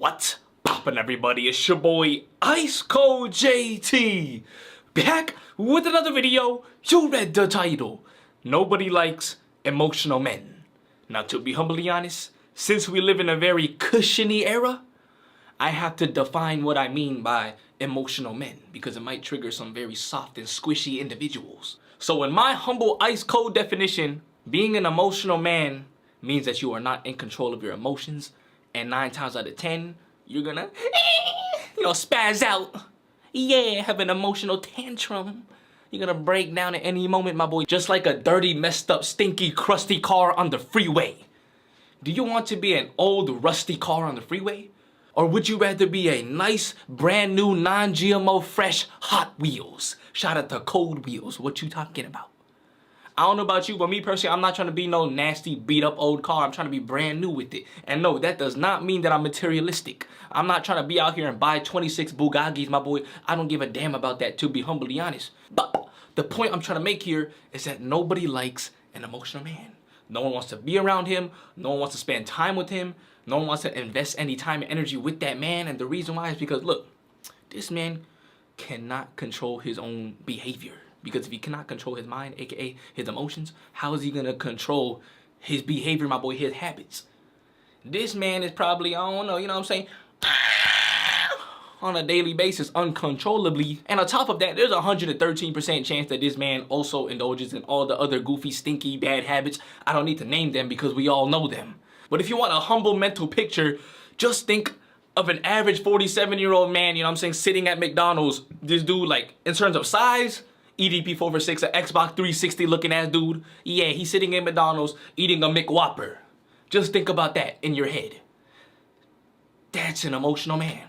What's poppin', everybody? It's your boy IceCold JT, back with another video. You read the title. Nobody likes emotional men. Now, to be humbly honest, since we live in a very cushiony era, I have to define what I mean by emotional men because it might trigger some very soft and squishy individuals. So in my humble ice cold definition, being an emotional man means that you are not in control of your emotions, and 9 times out of 10, you're gonna, spaz out. Yeah, have an emotional tantrum. You're gonna break down at any moment, my boy, just like a dirty, messed up, stinky, crusty car on the freeway. Do you want to be an old, rusty car on the freeway? Or would you rather be a nice, brand new, non-GMO, fresh Hot Wheels? Shout out to Cold Wheels. What you talking about? I don't know about you, but me personally, I'm not trying to be no nasty, beat-up old car. I'm trying to be brand new with it. And no, that does not mean that I'm materialistic. I'm not trying to be out here and buy 26 Bugattis, my boy. I don't give a damn about that, to be humbly honest. But the point I'm trying to make here is that nobody likes an emotional man. No one wants to be around him. No one wants to spend time with him. No one wants to invest any time and energy with that man. And the reason why is because, look, this man cannot control his own behavior. Because if he cannot control his mind, aka his emotions, how is he gonna control his behavior, my boy, his habits? This man is probably, I don't know, you know what I'm saying, on a daily basis, uncontrollably. And on top of that, there's a 113% chance that this man also indulges in all the other goofy, stinky, bad habits. I don't need to name them because we all know them. But if you want a humble mental picture, just think of an average 47-year-old man, you know what I'm saying, sitting at McDonald's. This dude, like, in terms of size, EDP 4x6, an Xbox 360 looking ass dude. Yeah, he's sitting in McDonald's eating a McWhopper. Just think about that in your head. That's an emotional man.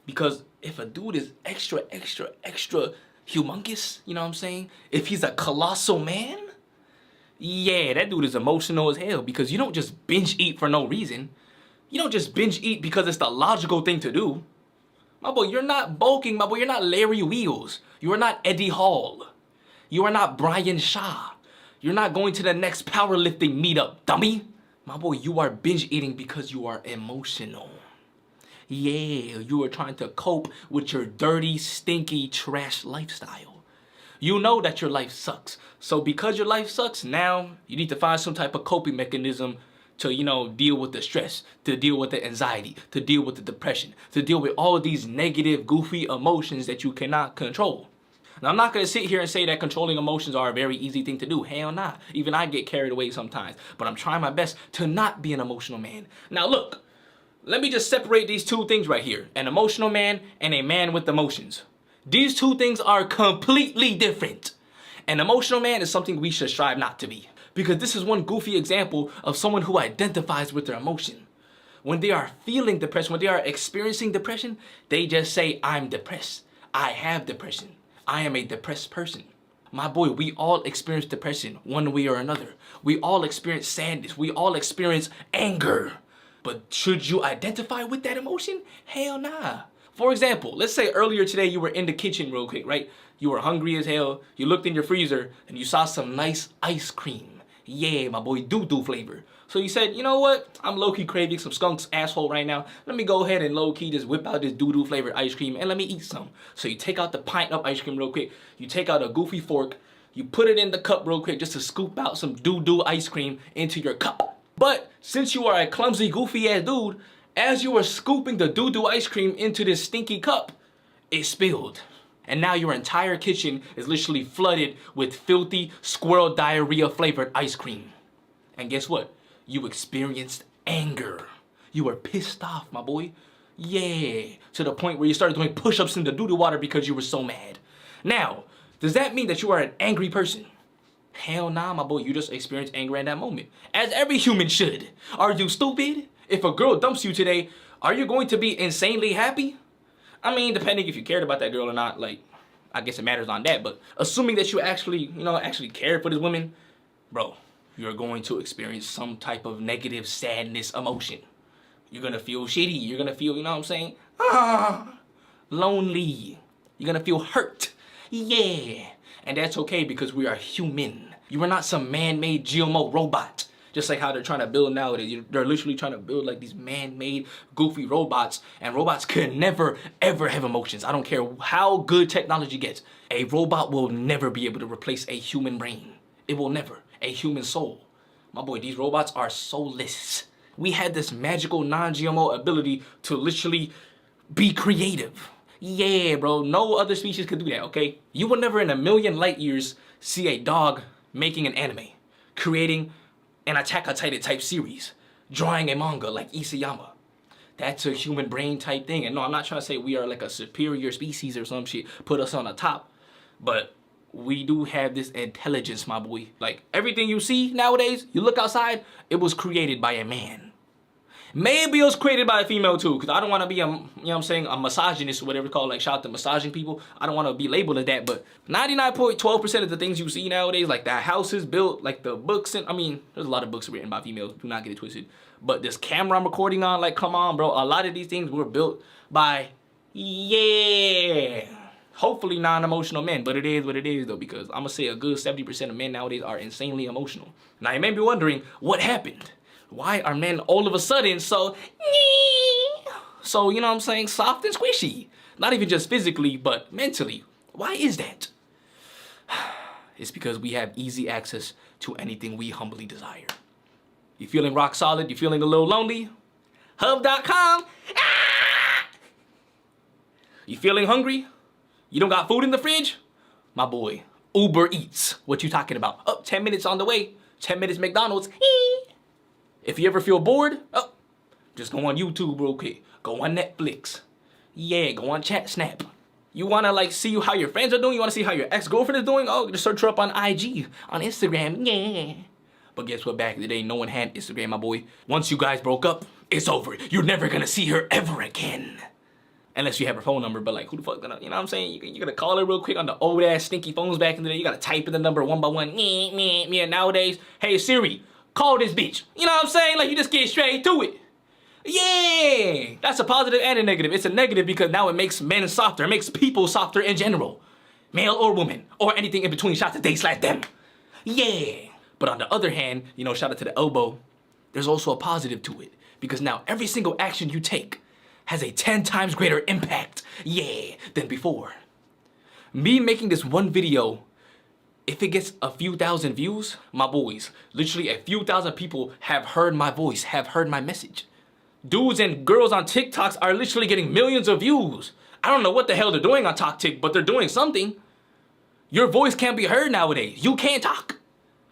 Because if a dude is extra humongous, you know what I'm saying? If he's a colossal man, yeah, that dude is emotional as hell because you don't just binge eat for no reason. You don't just binge eat because it's the logical thing to do. My boy, you're not bulking, my boy. You're not Larry Wheels. You are not Eddie Hall. You are not Brian Shaw. You're not going to the next powerlifting meetup, dummy. My boy, you are binge eating because you are emotional. Yeah, you are trying to cope with your dirty, stinky, trash lifestyle. You know that your life sucks. So because your life sucks, now you need to find some type of coping mechanism to, deal with the stress, to deal with the anxiety, to deal with the depression, to deal with all of these negative, goofy emotions that you cannot control. Now, I'm not going to sit here and say that controlling emotions are a very easy thing to do. Hell nah. Even I get carried away sometimes. But I'm trying my best to not be an emotional man. Now, look, let me just separate these two things right here. An emotional man and a man with emotions. These two things are completely different. An emotional man is something we should strive not to be. Because this is one goofy example of someone who identifies with their emotion. When they are feeling depression, when they are experiencing depression, they just say, I'm depressed. I have depression. I am a depressed person. My boy, we all experience depression one way or another. We all experience sadness. We all experience anger. But should you identify with that emotion? Hell nah. For example, let's say earlier today you were in the kitchen real quick, right? You were hungry as hell. You looked in your freezer and you saw some nice ice cream. Yeah, my boy, doo-doo flavor. So you said, you know what? I'm low-key craving some skunk's asshole right now. Let me go ahead and low-key just whip out this doo-doo flavored ice cream and let me eat some. So you take out the pint of ice cream real quick. You take out a goofy fork. You put it in the cup real quick just to scoop out some doo-doo ice cream into your cup. But since you are a clumsy, goofy-ass dude, as you were scooping the doo-doo ice cream into this stinky cup, it spilled. And now your entire kitchen is literally flooded with filthy squirrel diarrhea flavored ice cream. And guess what? You experienced anger. You were pissed off, my boy. Yeah, to the point where you started doing push-ups in the doo-doo water because you were so mad. Now, does that mean that you are an angry person? Hell nah, my boy. You just experienced anger in that moment. As every human should. Are you stupid? If a girl dumps you today, are you going to be insanely happy? I mean, depending if you cared about that girl or not, like, I guess it matters on that, but assuming that you actually, actually cared for this woman, bro, you're going to experience some type of negative sadness emotion. You're going to feel shitty. You're going to feel, you know what I'm saying? Lonely. You're going to feel hurt. Yeah. And that's okay because we are human. You are not some man-made GMO robot. Just like how they're trying to build nowadays. They're literally trying to build like these man-made, goofy robots. And robots can never, ever have emotions. I don't care how good technology gets. A robot will never be able to replace a human brain. It will never. A human soul. My boy, these robots are soulless. We had this magical non-GMO ability to literally be creative. Yeah, bro. No other species could do that, okay? You will never in a million light years see a dog making an anime, creating an Attack on Titan type series, drawing a manga like Isayama. That's a human brain type thing. And no, I'm not trying to say we are like a superior species or some shit, put us on the top. But we do have this intelligence, my boy. Like everything you see nowadays, you look outside, it was created by a man. Maybe it was created by a female too, because I don't want to be a, you know what I'm saying, a misogynist or whatever it's called, like shout out to massaging people. I don't want to be labeled as that, but 99.12% of the things you see nowadays, like the houses built, like the books, and I mean, there's a lot of books written by females, do not get it twisted. But this camera I'm recording on, like come on bro, a lot of these things were built by, yeah, hopefully non-emotional men, but it is what it is though, because I'm gonna say a good 70% of men nowadays are insanely emotional. Now you may be wondering, what happened? Why are men all of a sudden so, you know what I'm saying, soft and squishy? Not even just physically, but mentally. Why is that? It's because we have easy access to anything we humbly desire. You feeling rock solid? You feeling a little lonely? Hub.com. You feeling hungry? You don't got food in the fridge? My boy, Uber Eats. What you talking about? Oh, 10 minutes on the way. 10 minutes McDonald's. If you ever feel bored, oh, just go on YouTube real quick. Go on Netflix. Yeah, go on Chat Snap. You wanna like see how your friends are doing? You wanna see how your ex-girlfriend is doing? Oh, just search her up on IG, on Instagram, yeah. But guess what, back in the day, no one had Instagram, my boy. Once you guys broke up, it's over. You're never gonna see her ever again. Unless you have her phone number, but like who the fuck gonna, you know what I'm saying? You're gonna call her real quick on the old ass stinky phones back in the day. You gotta type in the number one by one. Nowadays, hey Siri, call this bitch. You know what I'm saying? Like you just get straight to it. Yeah, that's a positive and a negative. It's a negative because now it makes men softer. It makes people softer in general. Male or woman, or anything in between. Shout out to they/them. Yeah. But on the other hand, you know, shout out to the elbow. There's also a positive to it. Because now every single action you take has a 10 times greater impact, yeah, than before. Me making this one video, if it gets a few thousand views, my boys, literally a few thousand people have heard my voice, have heard my message. Dudes and girls on TikToks are literally getting millions of views. I don't know what the hell they're doing on TikTok, but they're doing something. Your voice can't be heard nowadays. You can't talk.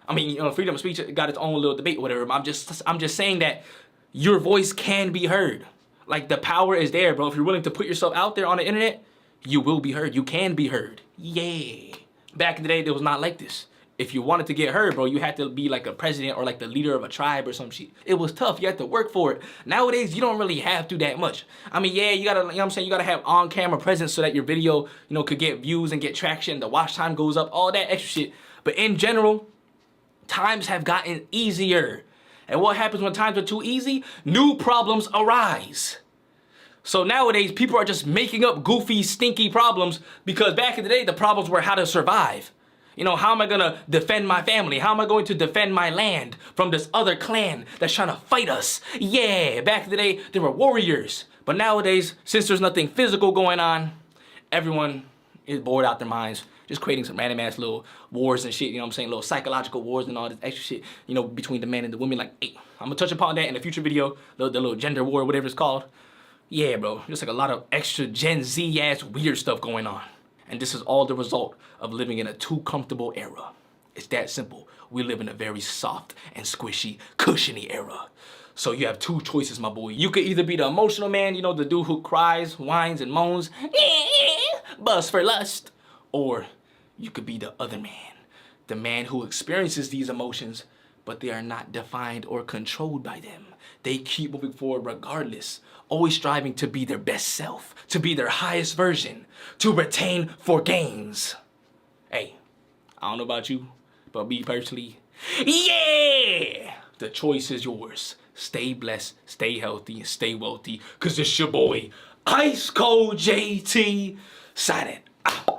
I mean, you know, freedom of speech got its own little debate, whatever. I'm just saying that your voice can be heard. Like the power is there, bro. If you're willing to put yourself out there on the internet, you will be heard. You can be heard. Yeah. Back in the day, it was not like this. If you wanted to get heard, bro, you had to be like a president or like the leader of a tribe or some shit. It was tough. You had to work for it. Nowadays, you don't really have to that much. I mean, yeah, you gotta, you know what I'm saying? You gotta have on-camera presence so that your video, you know, could get views and get traction. The watch time goes up, all that extra shit. But in general, times have gotten easier. And what happens when times are too easy? New problems arise. So nowadays, people are just making up goofy, stinky problems because back in the day, the problems were how to survive. You know, how am I gonna defend my family? How am I going to defend my land from this other clan that's trying to fight us? Yeah, back in the day, there were warriors. But nowadays, since there's nothing physical going on, everyone is bored out their minds, just creating some random ass little wars and shit, you know what I'm saying? Little psychological wars and all this extra shit, you know, between the men and the women. Like, hey, I'm gonna touch upon that in a future video, the little gender war, whatever it's called. Yeah, bro, just like a lot of extra Gen Z ass weird stuff going on. And this is all the result of living in a too comfortable era. It's that simple. We live in a very soft and squishy, cushiony era. So you have two choices, my boy. You could either be the emotional man, you know, the dude who cries, whines, and moans, bust for lust. Or you could be the other man, the man who experiences these emotions, but they are not defined or controlled by them. They keep moving forward regardless, always striving to be their best self, to be their highest version, to retain for gains. Hey, I don't know about you, but me personally, yeah! The choice is yours. Stay blessed, stay healthy, and stay wealthy, cause it's your boy, IceColdJt, signing out.